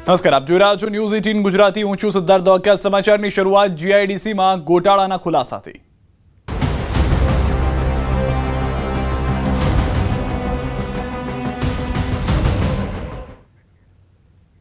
નમસ્કાર, આપ જોઈ રહ્યા છો ન્યૂઝ 18 ગુજરાતી। હું છું સિદ્ધાર્થ દોકિયા। સમાચારની શરૂઆત જીઆઈડીસીમાં ગોટાળાના ખુલાસાથી।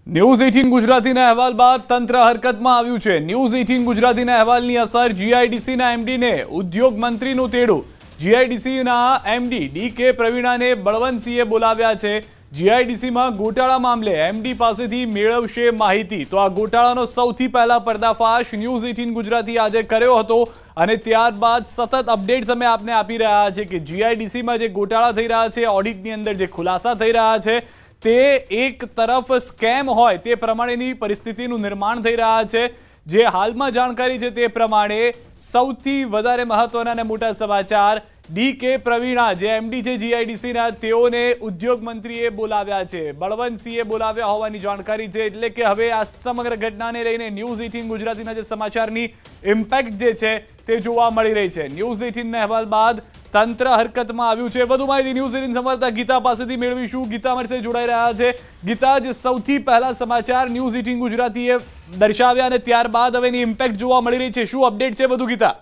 ન્યૂઝ 18 ગુજરાતીના અહેવાલ બાદ તંત્ર હરકતમાં આવ્યું છે। ન્યૂઝ 18 ગુજરાતીના અહેવાલની અસર જીઆઈડીસીના એમડીને ઉદ્યોગ મંત્રીનું તેડું। જીઆઈડીસીના એમડી ડીકે પ્રવીણાને બળવંતસિંહે બોલાવ્યા છે। જીઆઈડીસીમાં ગોટાળા મામલે એમડી પાસેથી મેળવશે માહિતી। તો આ ગોટાળાનો સૌથી પહેલા પર્દાફાશ ન્યૂઝ 18 ગુજરાતી આજે કર્યો હતો અને ત્યારબાદ સતત અપડેટ્સ અમે આપને આપી રહ્યા છે કે જીઆઈડીસીમાં જે ગોટાળા થઈ રહ્યા છે, ઓડિટની અંદર જે ખુલાસા થઈ રહ્યા છે, તે એક તરફ સ્કેમ હોય તે પ્રમાણેની પરિસ્થિતિનું નિર્માણ થઈ રહ્યા છે। જે હાલમાં જાણકારી છે તે પ્રમાણે સૌથી વધારે મહત્વના અને મોટા સમાચાર, ડીકે પ્રવીણા જે એમડી છે જીઆઈડીસીના, તેઓને ઉદ્યોગ મંત્રીએ બોલાવ્યા છે। બળવંતસિંહે બોલાવ્યા હોવાની જાણકારી છે। એટલે કે હવે આ સમગ્ર ઘટનાને લઈને ન્યૂઝ 18 ગુજરાતીના જે સમાચારની ઇમ્પેક્ટ જે છે તે જોવા મળી રહી છે। ન્યૂઝ 18ના અહેવાલ બાદ તંત્ર હરકતમાં આવ્યું છે। વધુ માહિતી ન્યૂઝ 18 સંવાદદાતા ગીતા પાસેથી મેળવીશું। ગીતા અમારી સાથે જોડાઈ રહ્યા છે। ગીતા, જે સૌથી પહેલા સમાચાર ન્યૂઝ 18 ગુજરાતીએ દર્શાવ્યા અને ત્યારબાદ હવે એની ઇમ્પેક્ટ જોવા મળી રહી છે, શું અપડેટ છે વધુ ગીતા?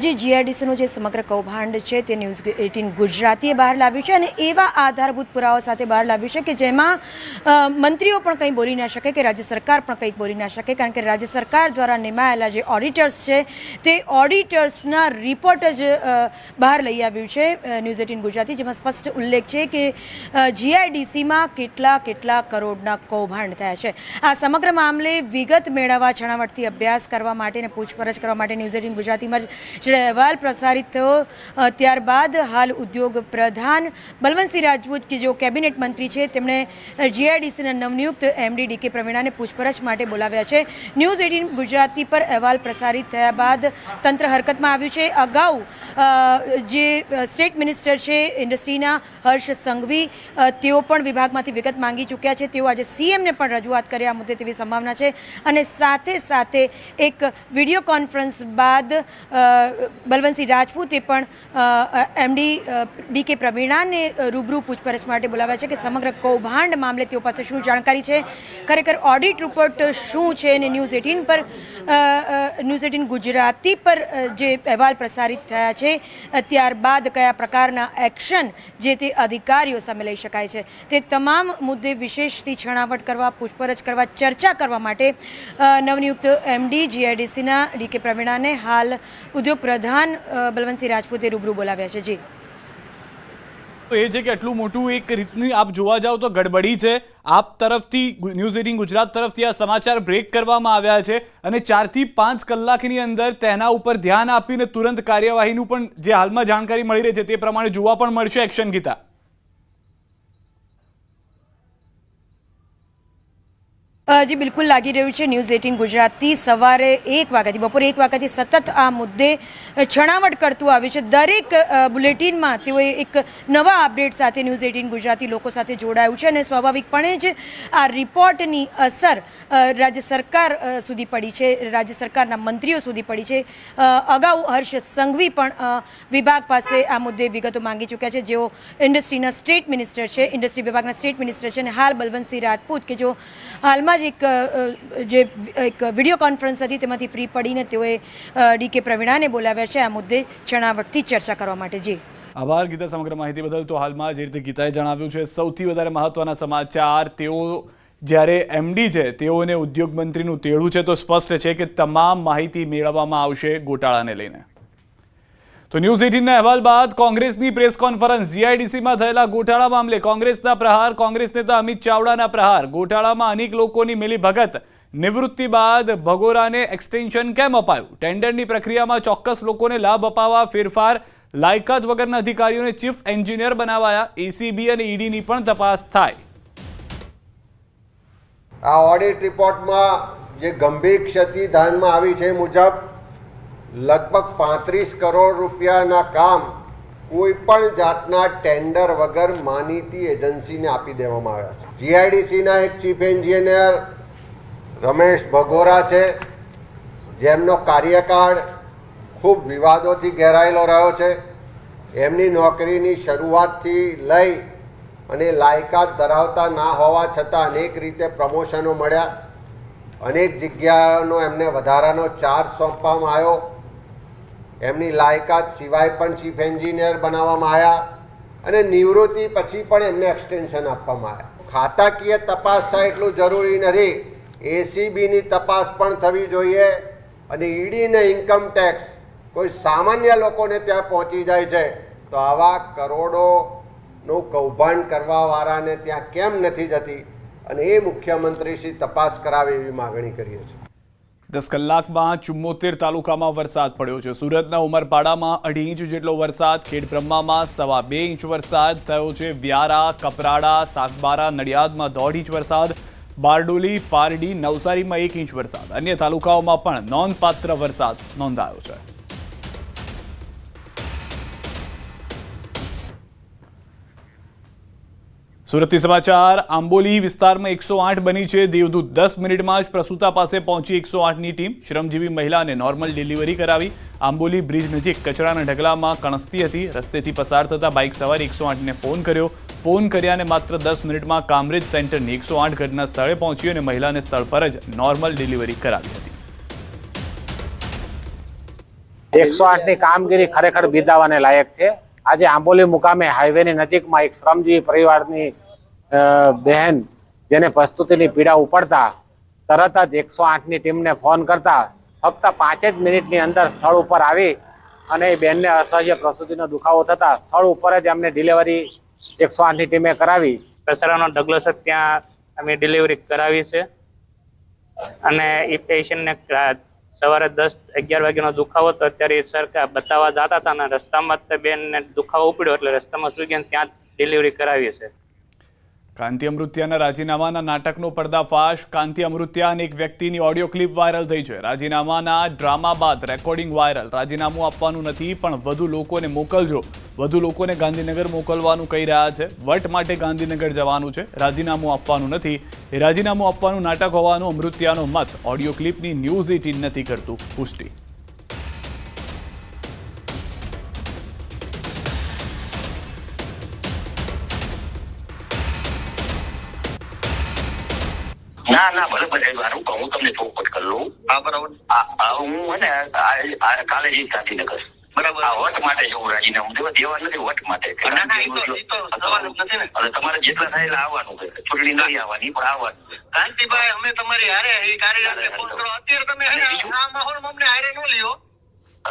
જે જીઆઈડીસીનું જે સમગ્ર કૌભાંડ છે તે ન્યૂઝ 18 ગુજરાતીએ બહાર લાવ્યું છે અને એવા આધારભૂત પુરાવા સાથે બહાર લાવ્યું છે કે જેમાં મંત્રીઓ પણ કંઈ બોલી ના શકે કે રાજ્ય સરકાર પણ કંઈક બોલી ના શકે, કારણ કે રાજ્ય સરકાર દ્વારા નિમાયેલા જે ઓડિટર્સ છે તે ઓડિટર્સના રિપોર્ટ જ બહાર લઈ આવ્યું છે ન્યૂઝ 18 ગુજરાતી, જેમાં સ્પષ્ટ ઉલ્લેખ છે કે જીઆઈડીસીમાં કેટલા કરોડના કૌભાંડ થયા છે। આ સમગ્ર મામલે વિગત મેળવવા, છણાવટથી અભ્યાસ કરવા માટે અને પૂછપરછ કરવા માટે ન્યૂઝ 18 ગુજરાતીમાં અહેવાલ પ્રસારિત થયો। ત્યારબાદ હાલ ઉદ્યોગ પ્રધાન બલવંતસિંહ રાજપૂત કે જો કેબિનેટ મંત્રી છે, તેમણે જીઆઈડીસીના નવનિયુક્ત એમડી ડીકે પ્રવીણાને પૂછપરછ માટે બોલાવ્યા છે। ન્યૂઝ 18 ગુજરાતી પર અહેવાલ પ્રસારિત થયા બાદ તંત્ર હરકતમાં આવ્યું છે। અગાઉ જે સ્ટેટ મિનિસ્ટર છે ઇન્ડસ્ટ્રીના, હર્ષ સંઘવી, તેઓ પણ વિભાગમાંથી વિગત માંગી ચૂક્યા છે। તેઓ આજે સીએમને પણ રજૂઆત કરે આ મુદ્દે તેવી સંભાવના છે અને સાથે એક વિડીયો કોન્ફરન્સ બાદ બલવંતસિંહ રાજપૂતે પણ એમડી ડીકે પ્રવીણાને રૂબરૂ પૂછપરછ માટે બોલાવ્યા છે કે સમગ્ર કૌભાંડ મામલે તેઓ પાસે શું જાણકારી છે, ખરેખર ઓડિટ રિપોર્ટ શું છે અને ન્યૂઝ 18 ગુજરાતી પર જે અહેવાલ પ્રસારિત થયા છે ત્યારબાદ કયા પ્રકારના એક્શન જે તે અધિકારીઓ સામે લઈ શકાય છે, તે તમામ મુદ્દે વિશેષથી છણાવટ કરવા, પૂછપરછ કરવા, ચર્ચા કરવા માટે નવનિયુક્ત એમડી જીઆઈડીસીના ડીકે પ્રવીણાને હાલ ઉદ્યોગ પ્રધાન બલવંતસિંહ રાજપૂતે રૂબરૂ બોલાવ્યા છે। જી, તો એ છે કે આટલું મોટું એક રીતની આપ જોવા જાઓ તો ગડબડી છે। આપ તરફથી ન્યૂઝ 18 ગુજરાત તરફથી આ સમાચાર બ્રેક કરવામાં આવ્યા છે અને 4 થી 5 કલાકની અંદર તેના ઉપર ધ્યાન આપીને તુરંત કાર્યવાહીનું પણ જે હાલમાં જાણકારી મળી રહી છે તે પ્રમાણે જોવા પણ મળશે એક્શન, ગીતા? જી, બિલકુલ લાગી રહ્યું છે। ન્યૂઝ 18 ગુજરાતી સવારે 1 વાગ્યાથી બપોરે 1 વાગ્યાથી સતત આ મુદ્દે છણાવટ કરતું આવ્યું છે। દરેક બુલેટિનમાં તેઓએ એક નવા અપડેટ સાથે ન્યૂઝ 18 ગુજરાતી લોકો સાથે જોડાયું છે અને સ્વાભાવિકપણે જ આ રિપોર્ટની અસર રાજ્ય સરકાર સુધી પડી છે, રાજ્ય સરકારના મંત્રીઓ સુધી પડી છે। અગાઉ હર્ષ સંઘવી પણ વિભાગ પાસે આ મુદ્દે વિગતો માંગી ચૂક્યા છે, જેઓ ઇન્ડસ્ટ્રીના સ્ટેટ મિનિસ્ટર છે, ઇન્ડસ્ટ્રી વિભાગના સ્ટેટ મિનિસ્ટર છે અને હાલ બલવંતસિંહ રાજપૂત કે જો હાલમાં એક વિડીયો કોન્ફરન્સ હતી તેમાંથી ફ્રી પડીને તેઓએ ડીકે પ્રવીણાને બોલાવ્યા છે આ મુદ્દે છણાવટથી ચર્ચા કરવા માટે। જી, આભાર ગીતા સમગ્ર માહિતી બદલ। તો હાલમાં જે રીતે ગીતાએ જણાવ્યું છે, સૌથી વધારે મહત્વના સમાચાર, તેઓ જ્યારે એમડી છે તેઓને ઉદ્યોગ મંત્રીનું તેડું છે, તો સ્પષ્ટ છે કે તમામ માહિતી મેળવવામાં આવશે ગોટાળાને લઈને। તો ન્યૂઝ 18ના અહેવાલ બાદ કોંગ્રેસની પ્રેસ કોન્ફરન્સ, જીઆઈડીસીમાં થયેલા ગોટાળા મામલે કોંગ્રેસના પ્રહાર, કોંગ્રેસ નેતા અમિત ચાવડાના પ્રહાર। ગોટાળામાં અનેક લોકોની મિલીભગત, નિવૃત્તિ બાદ ભગોરાને એક્સટેન્શન કેમ અપાયું? ટેન્ડરની પ્રક્રિયામાં ચોક્કસ લોકોને લાભ અપાવવા ફેરફાર, લાયકાત વગરના અધિકારીઓને ચીફ એન્જિનિયર બનાવાયા, એસીબી અને ઈડીની પણ તપાસ થાય। આ ઓડિટ રિપોર્ટમાં જે ગંભીર ક્ષતિ ધ્યાનમાં આવી છે મુજબ લગભગ 35 કરોડ રૂપિયાના કામ કોઈ પણ જાતના ટેન્ડર વગર માનીતી એજન્સીને આપી દેવામાં આવ્યા છે। જીઆઈડીસીના એક ચીફ એન્જિનિયર રમેશ ભગોરા છે, જેમનો કાર્યકાળ ખૂબ વિવાદોથી ઘેરાયેલો રહ્યો છે। એમની નોકરીની શરૂઆતથી લઈ અને લાયકાત ધરાવતા ના હોવા છતાં અનેક રીતે પ્રમોશનો મળ્યા, અનેક જગ્યાનો એમને વધારાનો ચાર્જ સોંપવામાં આવ્યો, એમની લાયકાત સિવાય પણ ચીફ એન્જિનિયર બનાવવામાં આવ્યા અને નિવૃત્તિ પછી પણ એમને એક્સટેન્શન આપવામાં આવ્યા. ખાતાકીય તપાસ થાય એટલું જરૂરી નથી, એસીબીની તપાસ પણ થવી જોઈએ અને ઈડીને ઇન્કમ ટેક્સ કોઈ સામાન્ય લોકોને ત્યાં પહોંચી જાય છે તો આવા કરોડોનું કૌભાંડ કરવાવાળાને ત્યાં કેમ નથી જતી અને એ મુખ્યમંત્રીશ્રી તપાસ કરાવે એવી માગણી કરીએ છીએ. 10 કલાકમાં 74 તાલુકામાં વરસાદ પડ્યો છે. સુરતના ઉમરપાડામાં 2.5 ઇંચ જેટલો વરસાદ, ખેડબ્રહ્મામાં 2.25 ઇંચ વરસાદ થયો છે. વ્યારા, કપરાડા, સાગબારા, નડિયાદમાં 1.5 ઇંચ વરસાદ, બારડોલી, પારડી, નવસારીમાં 1 ઇંચ વરસાદ. અન્ય તાલુકાઓમાં પણ નોંધપાત્ર વરસાદ નોંધાયો છે. સુરતથી સમાચાર. આંબોલી વિસ્તારમાં 108 બની છે. દેવદૂત 10 મિનિટમાં જ પ્રસૂતા પાસે પહોંચી 108ની ટીમ. શ્રમજીવી મહિલાને નોર્મલ ડિલિવરી કરાવી. આંબોલી બ્રિજ નજીક કચરાના ઢગલામાં કણસતી હતી. રસ્તેથી પસાર થતા બાઇક સવારે 108ને ફોન કર્યો. ફોન કર્યાને માત્ર 10 મિનિટમાં કામરેજ સેન્ટરની 108 ઘટના સ્થળે પહોંચી અને મહિલાને સ્થળ પર જ નોર્મલ ડિલિવરી કરાવી હતી. 108ની કામગીરી ખરેખર બિરદાવવાને લાયક છે. આજે આંબોલી મુકામે હાઈવેની નજીકમાં એક શ્રમજીવી પરિવારની બહેન જેને પ્રસ્તુતિની પીડા ઉપડતા તરત જ 108ની ટીમને ફોન કરતા ફક્ત 5 જ મિનિટની અંદર સ્થળ ઉપર આવી અને એ બહેનને અસહ્ય પ્રસૂતિનો દુખાવો થતા સ્થળ ઉપર જ અમને ડિલિવરી 108ની ટીમે કરાવી. કચરાનો ઢગલો છે ત્યાં અમે ડિલિવરી કરાવી છે અને એ પેશન્ટને સવારે 10-11 વાગ્યાનો દુખાવો હતો. અત્યારે સરકાર બતાવવા જતા હતા અને રસ્તામાં જ બેનને દુખાવો ઉપડ્યો એટલે રસ્તામાં સુઈ ગયા ત્યાં ડિલિવરી કરાવી છે. કાંતિ અમૃત્યાના રાજીનામાના નાટકનો પર્દાફાશ. કાંતિ અમૃત્યા અને એક વ્યક્તિની ઓડિયો ક્લિપ વાયરલ થઈ છે. રાજીનામાના ડ્રામા બાદ રેકોર્ડિંગ વાયરલ. રાજીનામું આપવાનું નથી પણ વધુ લોકોને મોકલજો. વધુ લોકોને ગાંધીનગર મોકલવાનું કહી રહ્યા છે. વટ માટે ગાંધીનગર જવાનું છે, રાજીનામું આપવાનું નથી. એ રાજીનામું આપવાનું નાટક હોવાનું અમૃત્યાનો મત. ઓડિયો ક્લિપની ન્યૂઝ 18 નથી કરતું પુષ્ટિ. ના ના ભલે ભલે હું તમને ચોખવટ કરી લઉં. હા બરાબર. હું ને કાલે જઈશ ગાંધીનગર. બરાબર. આ વટ માટે જવું રાજીનામું દેવા નથી, વટ માટે. તમારે જેટલા થાય એટલે આવવાનું છે. ચૂંટણી નથી આવવાની પણ આવવાનું. કાંતિભાઈ અમે તમારી હારે કાર્યકરને ફોન કરો. અત્યારે તમે આ માહોલમાં અમને હારે ન લ્યો.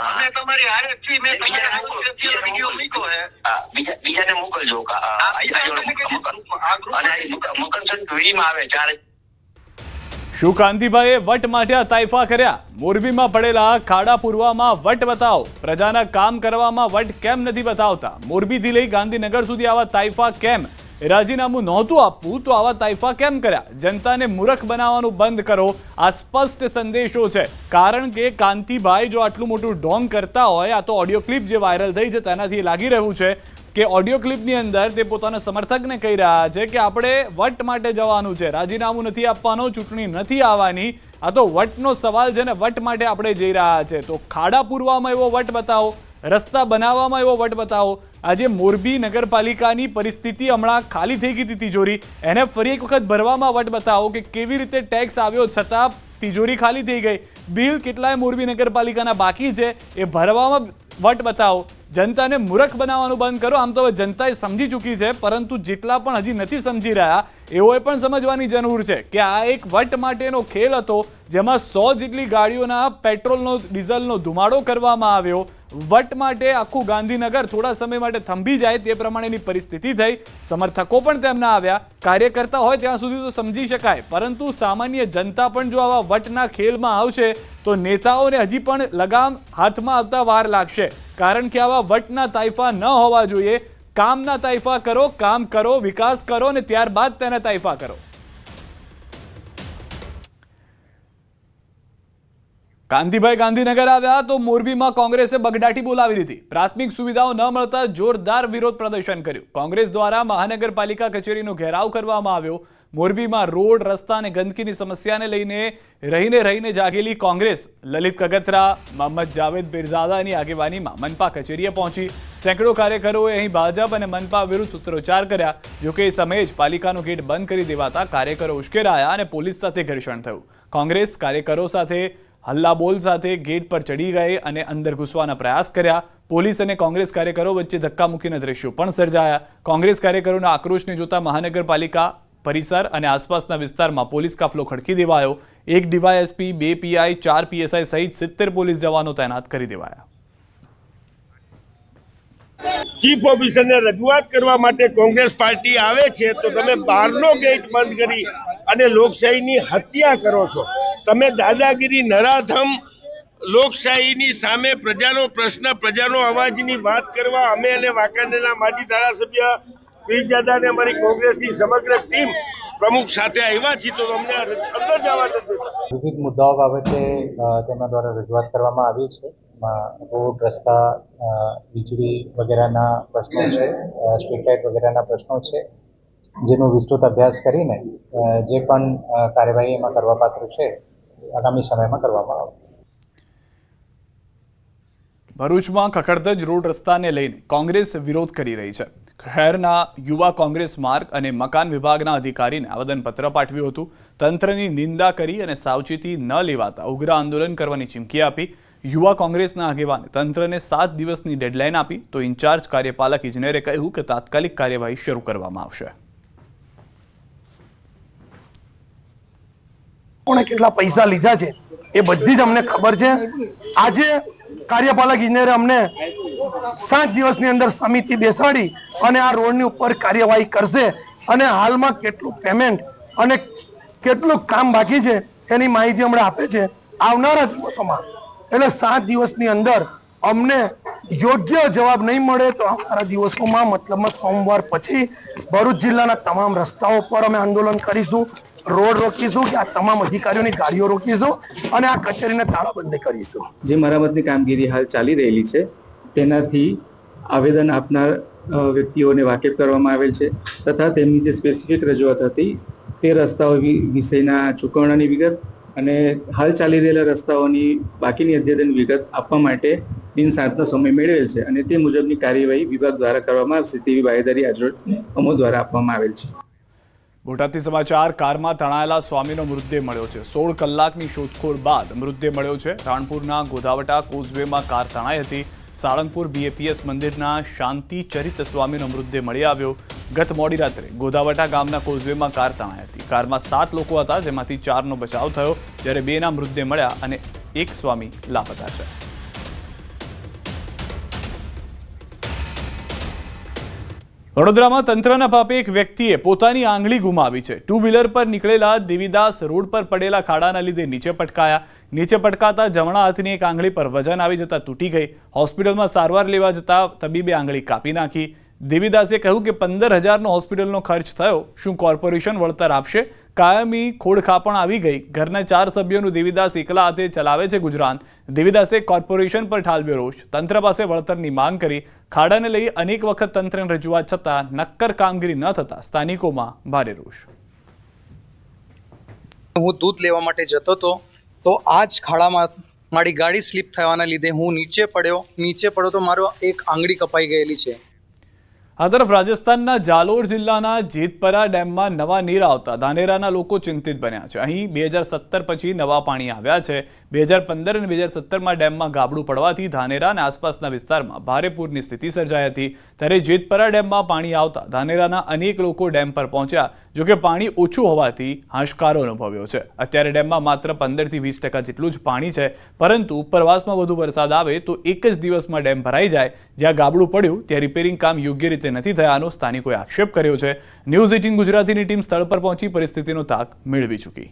અમે તમારી હારે છીએ. મેં વિડીયો મૂક્યો છે. બીજાને મોકલજો. અને મકરસંક્રાંતિ વીડીમાં આવે 4. શું કાંતિભાઈએ વટ માટે આ તાઇફા કર્યા? મોરબીમાં પડેલા ખાડા પૂરવામાં વટ બતાવો. પ્રજાના કામ કરવામાં વટ કેમ નથી બતાવતા? મોરબીથી લઈ ગાંધીનગર સુધી આવા તાઇફા કેમ? રાજીનામું નહોતું આપવું તો આવા તાઇફા કેમ કર્યા? જનતાને મૂર્ખ બનાવવાનું બંધ કરો. આ સ્પષ્ટ સંદેશો છે. કારણ કે કાંતિભાઈ જો આટલું મોટું ઢોંગ કરતા હોય, આ તો ઓડિયો ક્લિપ જે વાયરલ થઈ છે તેનાથી લાગી રહ્યું છે કે ઓડિયો ક્લિપની અંદર તે પોતાના સમર્થકને કહી રહ્યા છે કે આપણે વટ માટે જવાનું છે, રાજીનામું નથી આપવાનો, ચૂંટણી નથી આવવાની. આ તો વટનો સવાલ છે ને, વટ માટે આપણે જઈ રહ્યા છે. તો ખાડા પૂરવામાં એવો વટ બતાવો, રસ્તા બનાવવામાં એવો વટ બતાવો. આજે મોરબી નગરપાલિકાની પરિસ્થિતિ હમણાં ખાલી થઈ ગઈ હતી તિજોરી, એને ફરી એક વખત ભરવામાં વટ બતાવો કે કેવી રીતે ટેક્સ આવ્યો છતાં તિજોરી ખાલી થઈ ગઈ. બિલ કેટલાય મોરબી નગરપાલિકાના બાકી છે એ ભરવામાં વટ બતાવો. જનતાને મૂર્ખ બનાવવાનું બંધ કરો. આમ તો હવે જનતાએ સમજી ચૂકી છે, પરંતુ જેટલા પણ હજી નથી સમજી રહ્યા એઓએ પણ સમજવાની જરૂર છે કે આ એક વટ માટેનો ખેલ હતો, જેમાં 100 જેટલી ગાડીઓના પેટ્રોલનો ડીઝલનો ધુમાડો કરવામાં આવ્યો. વટ માટે આખું ગાંધીનગર થોડા સમય માટે થંભી જાય તે પ્રમાણેની પરિસ્થિતિ થઈ. સમર્થકો પણ તેમના આવ્યા. કાર્યકર્તા હોય ત્યાં સુધી તો સમજી શકાય, પરંતુ સામાન્ય જનતા પણ જો આવા વટના ખેલમાં આવશે તો નેતાઓને હજી પણ લગામ હાથમાં આવતા વાર લાગશે. કારણ કે આવા વટના તાઇફા ન હોવા જોઈએ. કામના તાઇફા કરો, કામ કરો, વિકાસ કરો અને ત્યારબાદ તેના તાઇફા કરો. કાંતિભાઈ ગાંધીનગર આવ્યા તો મોરબીમાં કોંગ્રેસે બગડાટી બોલાવી લીધી. પ્રાથમિક સુવિધાઓ ન મળતા જોરદાર વિરોધ પ્રદર્શન કર્યું. કોંગ્રેસ દ્વારા મહાનગરપાલિકા કચેરીનો ઘેરાવ કરવામાં આવ્યો. મોરબીમાં રોડ, રસ્તા અને ગંદકીની સમસ્યાને લઈને રહીને જાગેલી કોંગ્રેસ લલિત કગથરા, મોહમ્મદ જાવેદ પીરઝાદાની આગેવાનીમાં મનપા કચેરીએ પહોંચી. સેંકડો કાર્યકરોએ અહીં ભાજપ અને મનપા વિરુદ્ધ સૂત્રોચ્ચાર કર્યા. જોકે એ સમયે જ પાલિકાનો ગેટ બંધ કરી દેવાતા કાર્યકરો ઉશ્કેરાયા અને પોલીસ સાથે ઘર્ષણ થયું. કોંગ્રેસ કાર્યકરો સાથે હલ્લાબોલ સાથે ગેટ પર ચડી ગઈ અને અંદર ઘૂસવાના પ્રયાસ કર્યા. પોલીસ અને કોંગ્રેસ કાર્યકરો વચ્ચે ધક્કામુક્કીના દ્રશ્યો પણ સર્જાયા. કોંગ્રેસ કાર્યકરોના આક્રોશને જોતા મહાનગરપાલિકા પરિસર અને આસપાસના વિસ્તારમાં પોલીસ કાફલો ખડકી દેવાયો. 1 ડીવાયએસપી, 2 પીઆઈ, 4 પીએસઆઈ સહિત 70 પોલીસ જવાનો તૈનાત કરી દેવાયા. ચીફ ઓફિસરને રજૂઆત કરવા માટે કોંગ્રેસ પાર્ટી આવે છે તો તમે બહારનો ગેટ બંધ કરી અને લોકશાહીની હત્યા કરો છો. તમે દાદાગીરી, નરાધમ લોકશાહીની સામે પ્રજાનો પ્રશ્ન, પ્રજાનો અવાજની વાત કરવા અમે અને વાંકાનેરના માજી ધારાસભ્ય પીરઝાદા અને અમારી કોંગ્રેસની સમગ્ર ટીમ પ્રમુખ સાથે આવ્યા છીએ તો અમને અંદર જવા નથી. વિવિધ મુદ્દાઓ બાબતે તેમના દ્વારા રજૂઆત કરવામાં આવી છે. રોડ, રસ્તા, વીજળી વગેરેના પ્રશ્નો છે, સ્ટ્રીટ લાઇટ વગેરેના પ્રશ્નો છે, જેનો વિસ્તૃત અભ્યાસ કરીને જે પણ કાર્યવાહી એમાં કરવાપાત્ર છે આગામી સમયમાં કરવામાં આવશે. ભરૂચમાં ખખડધજ રોડ રસ્તાને લઈને કોંગ્રેસ વિરોધ કરી રહી છે. શહેરના યુવા કોંગ્રેસ માર્ગ અને મકાન વિભાગના અધિકારીને આવેદનપત્ર પાઠવ્યું હતું. તંત્રની નિંદા કરી અને સાવચેતી ન લેવાતા ઉગ્ર આંદોલન કરવાની ચીમકી આપી. યુવા કોંગ્રેસના આગેવાને તંત્રને 7 દિવસની ડેડલાઇન આપી તો ઇન્ચાર્જ કાર્યપાલક ઇજનેરે કહ્યું કે તાત્કાલિક કાર્યવાહી શરૂ કરવામાં આવશે. કોણે કેટલા પૈસા લીધા છે એ બધી જ અમને ખબર છે. આજે કાર્યપાલક ઇજનેરે અમને 7 દિવસની અંદર સમિતિ બેસાડી અને આ રોડની ઉપર કાર્યવાહી કરશે અને હાલમાં કેટલું પેમેન્ટ અને કેટલું કામ બાકી છે એની માહિતી અમને આપે છે. આવનારા દિવસોમાં એટલે 7 દિવસની અંદર અમને યોગ્ય જવાબ નહીં મળે તો આવનારા દિવસોમાં મતલબમાં સોમવાર પછી ભરૂચ જિલ્લાના તમામ રસ્તાઓ પર અમે આંદોલન કરીશું, રોડ રોકીશું, કે આ તમામ અધિકારીઓની ગાડીઓ રોકીશું અને આ કચેરીને તાળાબંધી કરીશું. જે મરામતની કામગીરી હાલ ચાલી રહેલી છે તેનાથી આવેદન આપનાર વ્યક્તિઓને વાકેફ કરવામાં આવેલ છે તથા તેમની જે સ્પેસિફિક રજૂઆત હતી તે રસ્તાઓ વિશેના ચૂકવણાની વિગત અને હાલ ચાલી રહેલા રસ્તાઓની બાકીની અદ્યતન વિગત આપવા માટે દિન 7નો સમય મેળવેલ છે અને તે મુજબની કાર્યવાહી વિભાગ દ્વારા કરવામાં આવશે તેવી બાહેધરી આજરોજ અમો દ્વારા આપવામાં આવેલ છે. બોટાદથી સમાચાર. કારમાં તણાયેલા સ્વામીનો મૃતદેહ મળ્યો છે. 16 કલાકની શોધખોળ બાદ મૃતદેહ મળ્યો છે. રાણપુરના ગોધાવટા કોઝવેમાં કાર તણાઈ હતી. સાળંગપુર BAPS મંદિરના શાંતિ ચરિત સ્વામીનો મૃતદેહ મળી આવ્યો. ગત મોડી રાત્રે ગોધાવટા ગામના કોઝવેમાં કાર તણાઈ હતી. કારમાં 7 લોકો હતા, જેમાંથી 4નો બચાવ થયો, જ્યારે 2ના મૃતદેહ મળ્યા અને 1 સ્વામી લાપતા છે. વડોદરામાં તંત્રના પાપે એક વ્યક્તિએ પોતાની આંગળી ગુમાવી છે. 2 વ્હીલર પર નીકળેલા દેવીદાસ રોડ પર પડેલા ખાડાના લીધે નીચે પટકાયા. નીચે પટકાતા જમણા હાથની એક આંગળી પર વજન આવી જતા તૂટી ગઈ. હોસ્પિટલમાં સારવાર લેવા જતા તબીબે આંગળી કાપી નાખી. દેવીદાસે કહ્યું કે 15,000નો હોસ્પિટલનો ખર્ચ થયો. શું કોર્પોરેશન વળતર આપશે? કાયમી ખોડખાપણ આવી ગઈ. ઘરના 4 સભ્યોનું દેવીદાસ એકલા હાથે ચલાવે છે ગુજરાન. દેવીદાસે કોર્પોરેશન પર ઠાલવ્યો રોષ. તંત્ર પાસે વળતરની માંગ કરી. ખાડાને લઈ અનેક વખત તંત્રને રજૂઆત છતાં નક્કર કામગીરી ન થતા સ્થાનિકોમાં ભારે રોષ. હું દૂધ લેવા માટે જતો હતો તો આ જ ખાડામાં મારી ગાડી સ્લીપ થવાના લીધે હું નીચે પડ્યો તો મારો એક આંગળી કપાઈ ગયેલી છે. આ તરફ રાજસ્થાનના જાલોર જિલ્લાના જેતપરા ડેમમાં નવા નીર આવતા ધાનેરાના લોકો ચિંતિત બન્યા છે. અહીં 2017 પછી નવા પાણી આવ્યા છે. 2015 અને 2017માં ડેમમાં ગાબડું પડવાથી ધાનેરા અને આસપાસના વિસ્તારમાં ભારે પૂરની સ્થિતિ સર્જાઈ હતી. ત્યારે જેતપરા ડેમમાં પાણી આવતા ધાનેરાના અનેક લોકો ડેમ પર પહોંચ્યા. જોકે પાણી ઓછું હોવાથી હાશકારો અનુભવ્યો છે. અત્યારે ડેમમાં માત્ર 15થી 20% જેટલું જ પાણી છે, પરંતુ ઉપરવાસમાં વધુ વરસાદ આવે તો એક જ દિવસમાં ડેમ ભરાઈ જાય. જ્યાં ગાબડું પડ્યું ત્યાં રિપેરિંગ કામ યોગ્ય રીતે નથી થયાનો સ્થાનિકોએ આક્ષેપ કર્યો છે. ન્યૂઝ 18 ગુજરાતીની ટીમ સ્થળ પર પહોંચી પરિસ્થિતિનો તાક મેળવી ચૂકી.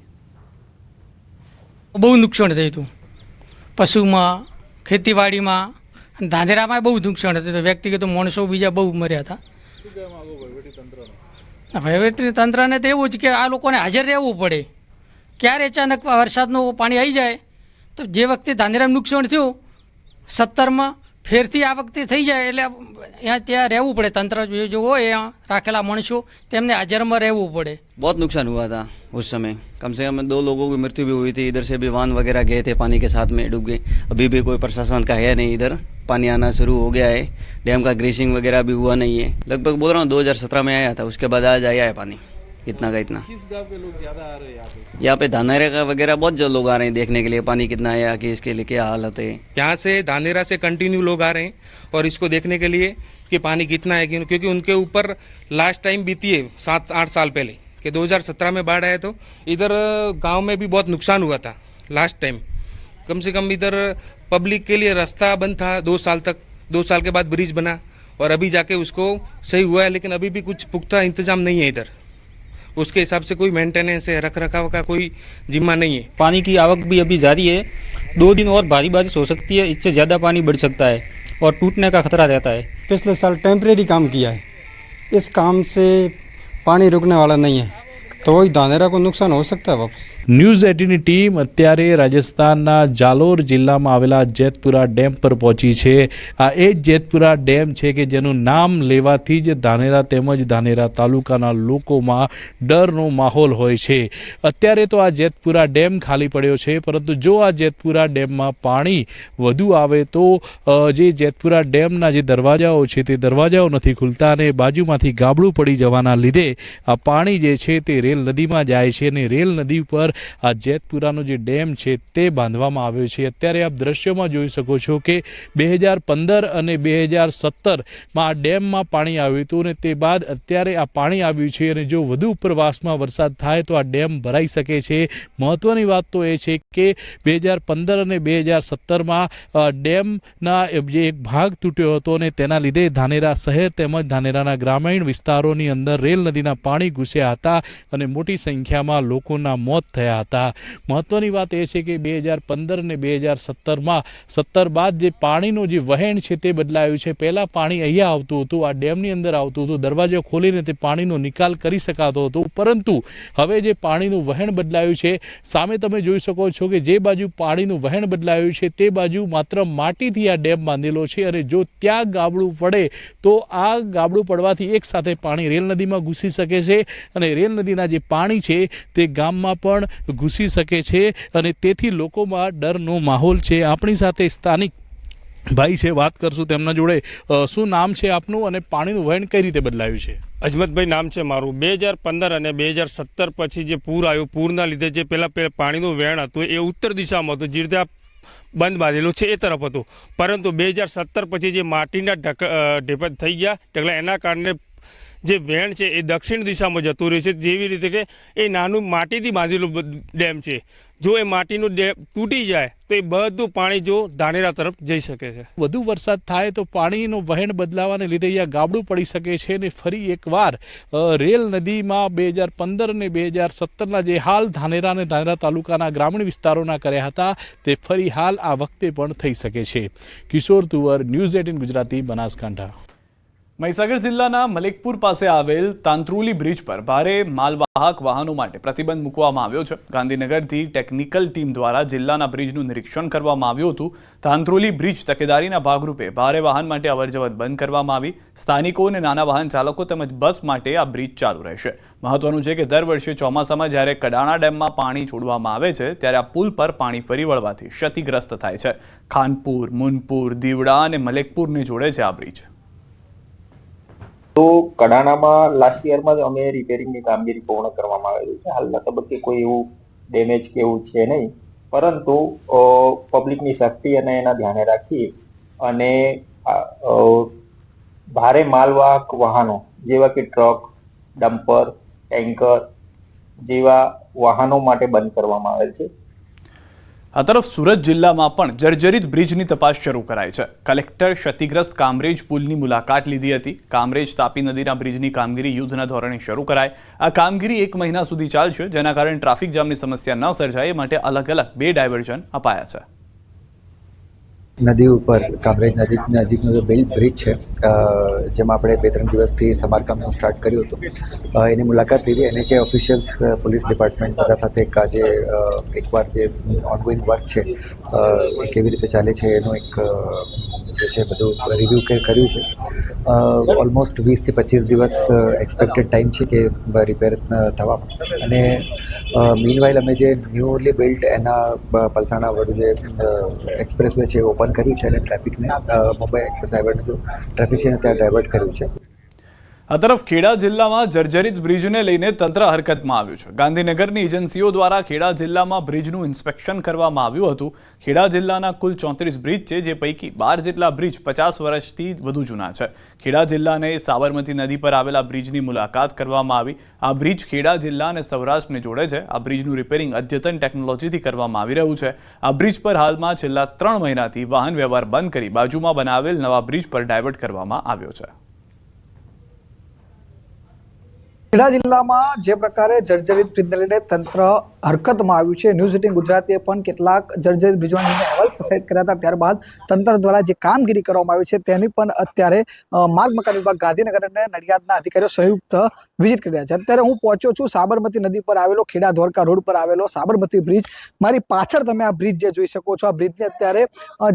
બહુ નુકસાન થયું હતું પશુમાં, ખેતીવાડીમાં, ધાનેરામાં બહુ નુકસાન થયું. વ્યક્તિગત માણસો બીજા બહુ મર્યા હતા. વહીવટી તંત્રને તો એવું જ કે આ લોકોને હાજર રહેવું પડે. ક્યારે અચાનક વરસાદનું પાણી આવી જાય તો જે વખતે ધાનેરામાં નુકસાન થયું 17માં ફેરથી આ વખતે થઈ જાય એટલે ત્યાં રહેવું પડે. તંત્ર જો હોય રાખેલા માણસો તેમને હાજરમાં રહેવું પડે. बहुत नुकसान हुआ था उस समय, कम से कम 2 लोगों की मृत्यु भी हुई थी. इधर से भी वाहन वगैरह गए थे, पानी के साथ में डूब गए. अभी भी कोई प्रशासन का है नहीं, इधर पानी आना शुरू हो गया है. डैम का ग्रेसिंग वगैरह भी हुआ नहीं है. लगभग बोल रहा हूँ 2017 में आया था, उसके बाद आज आया है पानी इतना का इतना. किस गांव के लोग ज्यादा आ रहे हैं यहाँ पे धानेरा का वगैरह बहुत जो लोग आ रहे हैं देखने के लिए पानी कितना आया, कि इसके लिए क्या हालत है. यहाँ से धानेरा से कंटिन्यू लोग आ रहे हैं और इसको देखने के लिए कि पानी कितना है, क्योंकि उनके ऊपर लास्ट टाइम बीती है 7-8 साल पहले कि 2017 में बाढ़ आया तो इधर गांव में भी बहुत नुकसान हुआ था. लास्ट टाइम कम से कम इधर पब्लिक के लिए रास्ता बंद था 2 साल तक. 2 साल के बाद ब्रिज बना और अभी जाके उसको सही हुआ है, लेकिन अभी भी कुछ पुख्ता इंतजाम नहीं है इधर. उसके हिसाब से कोई मेंटेनेंस है, रख रखाव का कोई जिम्मा नहीं है. पानी की आवक भी अभी जारी है. 2 दिन और भारी बारिश हो सकती है, इससे ज़्यादा पानी बढ़ सकता है और टूटने का खतरा रहता है. पिछले साल टेम्परेरी काम किया है, इस काम से पानी रुकने वाला नहीं है, तो वही धानेरा को नुकसान हो सकता है वापस. ન્યૂઝ 18ની ટીમ અત્યારે રાજસ્થાનના જાલોર જિલ્લામાં આવેલા જેતપુરા ડેમ પર પહોંચી છે. આ એ જ જેતપુરા ડેમ છે કે જેનું નામ લેવાથી જ ધાનેરા તેમજ ધાનેરા તાલુકાના લોકોમાં ડરનો માહોલ હોય છે. અત્યારે તો આ જેતપુરા ડેમ ખાલી પડ્યો છે, પરંતુ જો આ જેતપુરા ડેમમાં પાણી વધુ આવે તો જે જેતપુરા ડેમના જે દરવાજાઓ છે તે દરવાજાઓ નથી ખુલતા અને બાજુમાંથી ગાબડું પડી જવાના લીધે આ પાણી જે છે તે રેલ નદીમાં જાય છે અને રેલ નદી ઉપર આ જેતપુરાનો જે ડેમ છે તે બાંધવામાં આવ્યો છે. અત્યારે આપ દ્રશ્યોમાં જોઈ શકો છો કે 2015 અને 2017માં આ ડેમમાં પાણી આવ્યું હતું અને તે બાદ અત્યારે આ પાણી આવ્યું છે અને જો વધુ ઉપરવાસમાં વરસાદ થાય તો આ ડેમ ભરાઈ શકે છે. મહત્વની વાત તો એ છે કે 2015 અને 2017માં ડેમના જે એક ભાગ તૂટ્યો હતો અને તેના લીધે ધાનેરા શહેર તેમજ ધાનેરાના ગ્રામીણ વિસ્તારોની અંદર રેલ નદીના પાણી ઘૂસ્યા હતા અને મોટી સંખ્યામાં લોકોના મોત થયા હતા. મહત્વની વાત એ છે કે 2015 અને 2017માં 17 બાદ જે પાણીનું જે વહેણ છે તે બદલાયું છે. પહેલાં પાણી અહીંયા આવતું હતું, આ ડેમની અંદર આવતું હતું, દરવાજો ખોલીને તે પાણીનો નિકાલ કરી શકાતો હતો, પરંતુ હવે જે પાણીનું વહેણ બદલાયું છે સામે તમે જોઈ શકો છો કે જે બાજુ પાણીનું વહેણ બદલાયું છે તે બાજુ માત્ર માટીથી આ ડેમ બાંધેલો છે અને જો ત્યાં ગાબડું પડે તો આ ગાબડું પડવાથી એક સાથે પાણી રેલ નદીમાં ઘૂસી શકે છે અને રેલ નદીના જે પાણી છે તે ગામમાં પણ ઘૂસી શકે છે અને તેથી લોકોમાં ડરનો માહોલ છે. આપણી સાથે સ્થાનિક ભાઈ છે, વાત કરશું તેમના જોડે. શું નામ છે આપનું અને પાણીનું વહેણ કઈ રીતે બદલાયું છે? અજમતભાઈ નામ છે મારું. 2015 અને 2017 પછી જે પૂર આવ્યું, પૂરના લીધે જે પેલા પાણીનું વહેણ હતું એ ઉત્તર દિશામાં હતું, જે રીતે બંધ બાંધેલું છે એ તરફ હતું. પરંતુ 2017 પછી જે માટીના ઢેપા થઈ ગયા એટલે એના કારણે જે વહેણ છે એ દક્ષિણ દિશામાં જતું રહે છે. જેવી રીતે કે એ નાનું માટીથી બાંધેલું ડેમ છે, જો એ માટીનું ડેમ તૂટી જાય તો એ બધું પાણી જો ધાનેરા તરફ જઈ શકે છે. વધુ વરસાદ થાય તો પાણીનું વહેણ બદલાવાને લીધે અહીંયા ગાબડું પડી શકે છે અને ફરી એકવાર રેલ નદીમાં 2015 અને 2017ના જે હાલ ધાનેરા અને ધાનેરા તાલુકાના ગ્રામીણ વિસ્તારોના કર્યા હતા તે ફરી હાલ આ વખતે પણ થઈ શકે છે. કિશોર તુવર, ન્યૂઝ 18 ગુજરાતી, બનાસકાંઠા. મહીસાગર જિલ્લાના મલેકપુર પાસે આવેલ તાંત્રુલી બ્રિજ પર ભારે માલવાહક વાહનો માટે પ્રતિબંધ મૂકવામાં આવ્યો છે. ગાંધીનગરથી ટેકનિકલ ટીમ દ્વારા જિલ્લાના બ્રિજનું નિરીક્ષણ કરવામાં આવ્યું હતું. તાંત્રુલી બ્રિજ તકેદારીના ભાગરૂપે ભારે વાહન માટે અવરજવર બંધ કરવામાં આવી. સ્થાનિકો અને નાના વાહન ચાલકો તેમજ બસ માટે આ બ્રિજ ચાલુ રહેશે. મહત્વનું છે કે દર વર્ષે ચોમાસામાં જ્યારે કડાણા ડેમમાં પાણી છોડવામાં આવે છે ત્યારે આ પુલ પર પાણી ફરી વળવાથી ક્ષતિગ્રસ્ત થાય છે. ખાનપુર, મુનપુર, દીવડા અને મલેકપુરને જોડે છે આ બ્રિજ. તો કડાણામાં લાસ્ટ યરમાં જ અમે રિપેરિંગની કામગીરી પૂર્ણ કરવામાં આવેલી છે. હાલના તબક્કે કોઈ એવું ડેમેજ કે એવું છે નહીં, પરંતુ પબ્લિકની સેફટી અને એના ધ્યાને રાખી અને ભારે માલવાહક વાહનો જેવા કે ટ્રક, ડમ્પર, ટેન્કર જેવા વાહનો માટે બંધ કરવામાં આવેલ છે. આ તરફ સુરત જિલ્લામાં પણ જર્જરિત બ્રિજની તપાસ શરૂ કરાઈ છે. કલેક્ટર ક્ષતિગ્રસ્ત કામરેજ પુલની મુલાકાત લીધી હતી. કામરેજ તાપી નદીના બ્રિજની કામગીરી યુદ્ધના ધોરણે શરૂ કરાય. આ કામગીરી 1 મહિના સુધી ચાલશે, જેના કારણે ટ્રાફિક જામની સમસ્યા ન સર્જાય એ માટે અલગ અલગ 2 ડાયવર્ઝન અપાયા છે. નદી ઉપર કામરેજ નજીકનો જે બ્રિજ છે જેમાં આપણે 2-3 દિવસથી સમારકામનું સ્ટાર્ટ કર્યું હતું એની મુલાકાત લીધી અને જે ઓફિશિયલ્સ પોલીસ ડિપાર્ટમેન્ટ બધા સાથે આજે એકવાર જે ઓનગોઈંગ વર્ક છે એ કેવી રીતે ચાલે છે એનું એક જે છે બધું રિવ્યૂ કર્યું છે. ઓલમોસ્ટ 20 થી 25 દિવસ એક્સપેક્ટેડ ટાઈમ છે કે રિપેર થવામાં, અને મીનવાઇલ અમે જે ન્યૂલી બિલ્ટ એના પલસાણા વડું જે એક્સપ્રેસ વે છે ઓપન કર્યું છે અને ટ્રાફિકને મુંબઈ એક્સપ્રેસ હાઈવેનું જો ટ્રાફિક છે ને ત્યાં ડાયવર્ટ કર્યું છે. આ તરફ ખેડા જિલ્લામાં જર્જરિત બ્રિજને લઈને તંત્ર હરકતમાં આવ્યું છે. ગાંધીનગરની એજન્સીઓ દ્વારા ખેડા જિલ્લામાં બ્રિજનું ઇન્સ્પેક્શન કરવામાં આવ્યું હતું. ખેડા જિલ્લાના કુલ 34 બ્રિજ છે, જે પૈકી 12 જેટલા બ્રિજ 50 વર્ષથી વધુ જૂના છે. ખેડા જિલ્લાને સાબરમતી નદી પર આવેલા બ્રિજની મુલાકાત કરવામાં આવી. આ બ્રિજ ખેડા જિલ્લા અને સૌરાષ્ટ્રને જોડે છે. આ બ્રિજનું રિપેરિંગ અદ્યતન ટેકનોલોજીથી કરવામાં આવી રહ્યું છે. આ બ્રિજ પર હાલમાં છેલ્લા 3 મહિનાથી વાહન વ્યવહાર બંધ કરી બાજુમાં બનાવેલ નવા બ્રિજ પર ડાયવર્ટ કરવામાં આવ્યો છે. ખેડા જિલ્લામાં જે પ્રકારે જર્જરિત બ્રિજને લઈને તંત્ર હરકતમાં આવ્યું છે, ન્યૂઝ 18 ગુજરાતીએ પણ કેટલાક જર્જરિત બ્રિજોને લઈને અહેવાલ પ્રસારિત કર્યા હતા. ત્યારબાદ તંત્ર દ્વારા જે કામગીરી કરવામાં આવી છે તેની પણ અત્યારે માર્ગ મકાન વિભાગ ગાંધીનગર અને નડિયાદના અધિકારીઓ સંયુક્ત વિઝિટ કરી રહ્યા છે. અત્યારે હું પહોંચ્યો છું સાબરમતી નદી પર આવેલો ખેડા ધોળકા રોડ પર આવેલો સાબરમતી બ્રિજ. મારી પાછળ તમે આ બ્રિજ જે જોઈ શકો છો, આ બ્રિજને અત્યારે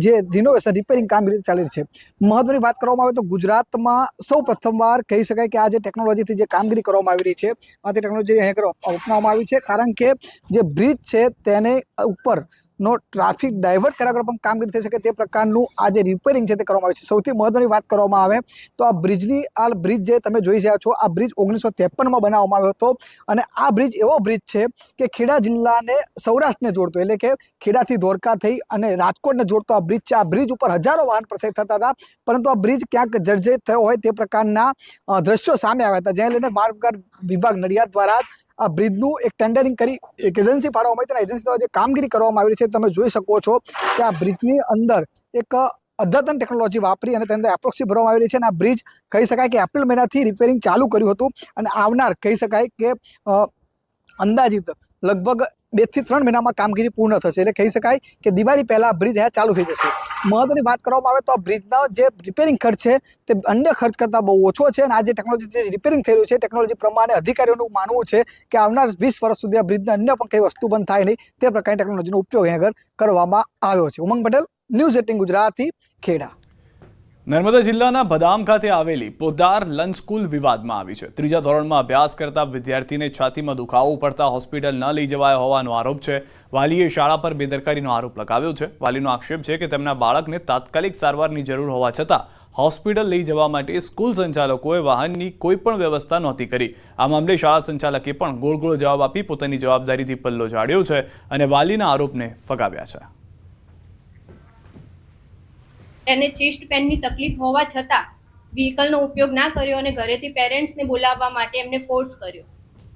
જે રિનોવેશન રિપેરિંગ કામગીરી ચાલી રહી છે. મહત્વની વાત કરવામાં આવે તો ગુજરાતમાં સૌ પ્રથમવાર કહી શકાય કે આ જે ટેકનોલોજીથી જે કામગીરી કરવામાં આવી રહી છે, આ તે ટેકનોલોજી અહીંયા અપનાવવામાં આવી છે, કારણ કે જે બ્રિજ છે તેને ઉપર નો ટ્રાફિક ડાયવર્ટ કર્યા વગર પણ કામગીરી થઈ શકે તે પ્રકારનું આ જે રિપેરિંગ છે તે કરવામાં આવે છે. સૌથી મહત્વની વાત કરવામાં આવે તો આ બ્રિજ જે તમે જોઈ રહ્યા છો, આ બ્રિજ 1953માં બનાવવામાં આવ્યો હતો અને આ બ્રિજ એવો બ્રિજ છે કે ખેડા જિલ્લાને સૌરાષ્ટ્રને જોડતો, એટલે કે ખેડાથી ધોળકા થઈ અને રાજકોટને જોડતો આ બ્રિજ છે. આ બ્રિજ ઉપર હજારો વાહન પ્રસારિત થતા હતા, પરંતુ આ બ્રિજ ક્યાંક જર્જરિત થયો હોય તે પ્રકારના દ્રશ્યો સામે આવ્યા હતા, જેને લઈને માર્ગ વિભાગ નડિયાદ દ્વારા આ બ્રિજનું એક ટેન્ડરિંગ કરી એક એજન્સી ફાળવવામાં આવી. એજન્સી દ્વારા જે કામગીરી કરવામાં આવી છે તમે જોઈ શકો છો કે આ બ્રિજની અંદર એક અદ્યતન ટેકનોલોજી વાપરી અને તેની અંદર એપ્રોક્સી ભરવામાં આવી રહી છે. અને આ બ્રિજ કહી શકાય કે એપ્રિલ મહિનાથી રિપેરિંગ ચાલુ કર્યું હતું અને આવનાર કહી શકાય કે અંદાજિત લગભગ 2 થી 3 મહિનામાં કામગીરી પૂર્ણ થશે, એટલે કહી શકાય કે દિવાળી પહેલા બ્રિજ અહીંયા ચાલુ થઈ જશે. મહત્વની વાત કરવામાં આવે તો આ બ્રિજનો જે રિપેરિંગ ખર્ચ છે તે અન્ય ખર્ચ કરતાં બહુ ઓછો છે અને આ જે ટેકનોલોજી જે રિપેરિંગ થઈ રહ્યું છે ટેકનોલોજી પ્રમાણે અધિકારીઓનું માનવું છે કે આવનાર 20 વર્ષ સુધી આ બ્રિજને અન્ય પણ કઈ વસ્તુ બંધ થાય નહીં તે પ્રકારની ટેકનોલોજીનો ઉપયોગ અહીંયા આગળ કરવામાં આવ્યો છે. ઉમંગ પટેલ, ન્યૂઝ 18 ગુજરાતી, ખેડા. નર્મદા જિલ્લાના બદામ ખાતે આવેલી પોદ્દાર લંચ સ્કૂલ વિવાદમાં આવી છે. 3જા ધોરણમાં અભ્યાસ કરતા વિદ્યાર્થીને છાતીમાં દુખાવો પડતા હોસ્પિટલ ન લઈ જવાયો હોવાનો આરોપ છે. વાલીએ શાળા પર બેદરકારીનો આરોપ લગાવ્યો છે. વાલીનો આક્ષેપ છે કે તેમના બાળકને તાત્કાલિક સારવારની જરૂર હોવા છતાં હોસ્પિટલ લઈ જવા માટે સ્કૂલ સંચાલકોએ વાહનની કોઈ પણ વ્યવસ્થા નહોતી કરી. આ મામલે શાળા સંચાલકે પણ ગોળ ગોળ જવાબ આપી પોતાની જવાબદારીથી પલ્લો ઝાડ્યો છે અને વાલીના આરોપને ફગાવ્યા છે. એને ચેસ્ટ પેનની તકલીફ હોવા છતાં વ્હીકલનો ઉપયોગ ના કર્યો અને ઘરેથી પેરેન્ટ્સને બોલાવવા માટે એમને ફોર્સ કર્યો.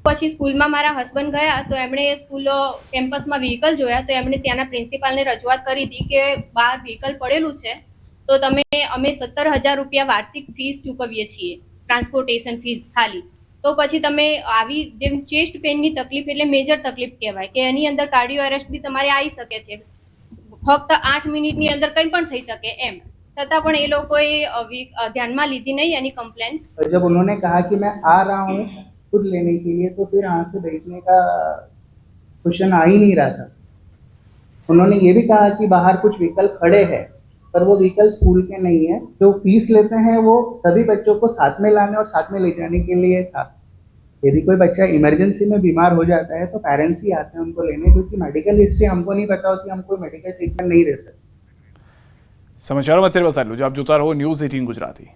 પછી સ્કૂલમાં મારા હસબન્ડ ગયા તો એમણે સ્કૂલ કેમ્પસમાં વ્હીકલ જોયા તો એમણે ત્યાંના પ્રિન્સિપાલને રજૂઆત કરી હતી કે બહાર વ્હીકલ પડેલું છે તો અમે 17,000 રૂપિયા વાર્ષિક ફીસ ચૂકવીએ છીએ, ટ્રાન્સપોર્ટેશન ફીસ ખાલી. તો પછી તમે આવી જેમ ચેસ્ટ પેનની તકલીફ એટલે મેજર તકલીફ કહેવાય કે એની અંદર કાર્ડિયો એરેસ્ટ બી તમારે આવી શકે છે, ફક્ત 8 મિનિટની અંદર કંઈ પણ થઈ શકે એમ, छता पण ये लोगों ध्यान में लीधी नहीं यानी कंप्लेंट. जब उन्होंने कहा कि मैं आ रहा हूँ खुद लेने के लिए तो फिर यहाँ से भेजने का क्वेश्चन आ ही नहीं रहा था. उन्होंने ये भी कहा कि बाहर कुछ व्हीकल खड़े हैं पर वो व्हीकल स्कूल के नहीं है, जो फीस लेते हैं वो सभी बच्चों को साथ में लाने और साथ में ले जाने के लिए था. यदि कोई बच्चा इमरजेंसी में बीमार हो जाता है तो पेरेंट्स ही आते हैं उनको लेने, क्योंकि मेडिकल हिस्ट्री हमको नहीं पता होती, हम कोई मेडिकल ट्रीटमेंट नहीं दे सकते. समाचारों में અત્યારે બસ આટલું જ. આપ જોતા રહો ન્યૂઝ 18 ગુજરાતી.